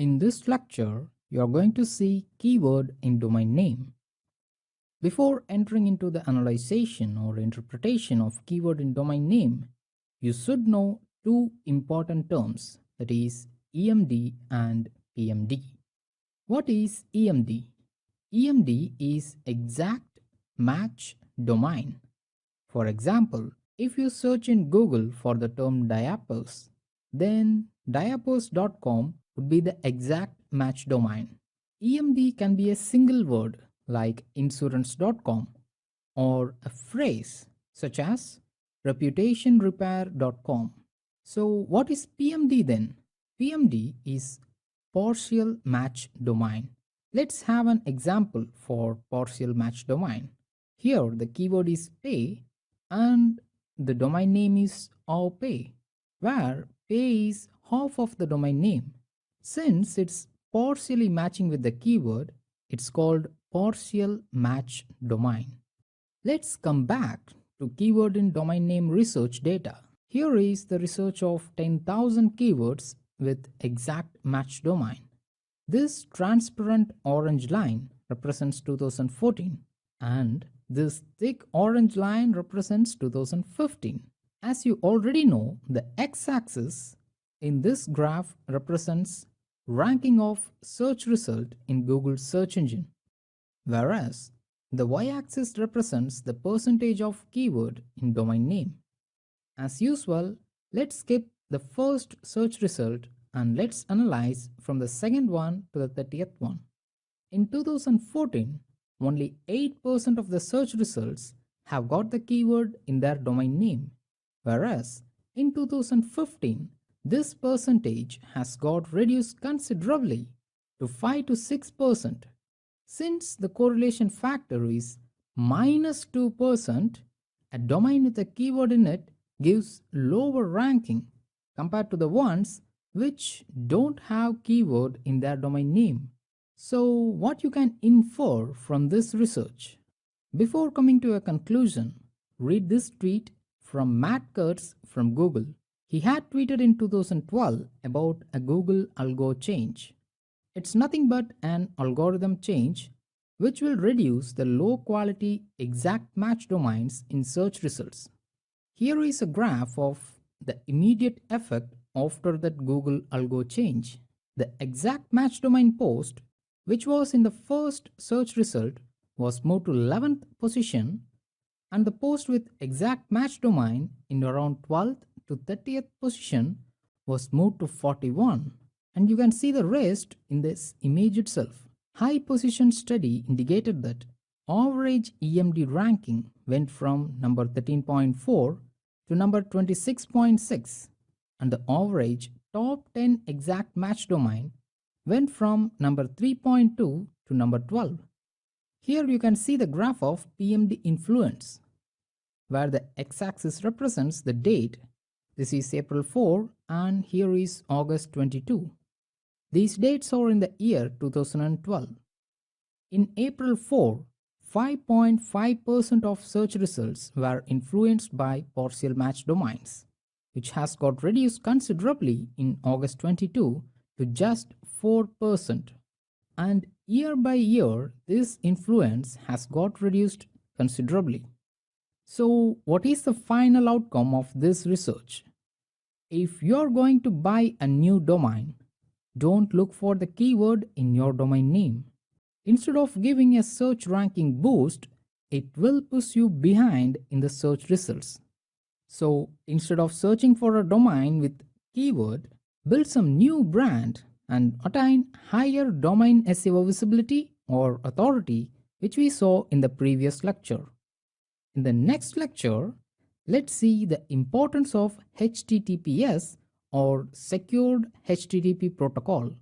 In this lecture, you are going to see keyword in domain name. Before entering into the analyzation or interpretation of keyword in domain name, you should know two important terms, that is EMD and PMD. What is EMD? EMD is exact match domain. For example, if you search in Google for the term diapers, then diapers.com would be the exact match domain. EMD can be a single word like insurance.com or a phrase such as reputationrepair.com. So, what is PMD then? PMD is partial match domain. Let's have an example for partial match domain. Here, the keyword is pay and the domain name is pay, where pay is half of the domain name. Since it's partially matching with the keyword, it's called partial match domain. Let's come back to keyword in domain name research data. Here is the research of 10,000 keywords with exact match domain. This transparent orange line represents 2014 and this thick orange line represents 2015. As you already know, the x-axis in this graph represents ranking of search result in Google search engine, whereas the y-axis represents the percentage of keyword in domain name. As usual, let's skip the first search result and let's analyze from the second one to the 30th one. In 2014, only 8% of the search results have got the keyword in their domain name, whereas in 2015, this percentage has got reduced considerably to 5 to 6%. Since the correlation factor is minus 2%, a domain with a keyword in it gives lower ranking compared to the ones which don't have keyword in their domain name. So, what you can infer from this research? Before coming to a conclusion, read this tweet from Matt Kurtz from Google. He had tweeted in 2012 about a Google algo change. It's nothing but an algorithm change which will reduce the low quality exact match domains in search results. Here is a graph of the immediate effect after that Google algo change. The exact match domain post, which was in the first search result, was moved to 11th position, and the post with exact match domain in around 12th to 30th position was moved to 41. And you can see the rest in this image itself. High position study indicated that average EMD ranking went from number 13.4 to number 26.6, and the average top 10 exact match domain went from number 3.2 to number 12. Here you can see the graph of PMD influence, where the x-axis represents the date. This is April 4 and here is August 22. These dates are in the year 2012. In April 4, 5.5% of search results were influenced by partial match domains, which has got reduced considerably in August 22 to just 4%. And year by year, this influence has got reduced considerably. So, what is the final outcome of this research? If you're going to buy a new domain, don't look for the keyword in your domain name. Instead of giving a search ranking boost, it will push you behind in the search results. So instead of searching for a domain with keyword, build some new brand and attain higher domain SEO visibility or authority, which we saw in the previous lecture. In the next lecture, let's see the importance of HTTPS or Secured HTTP Protocol.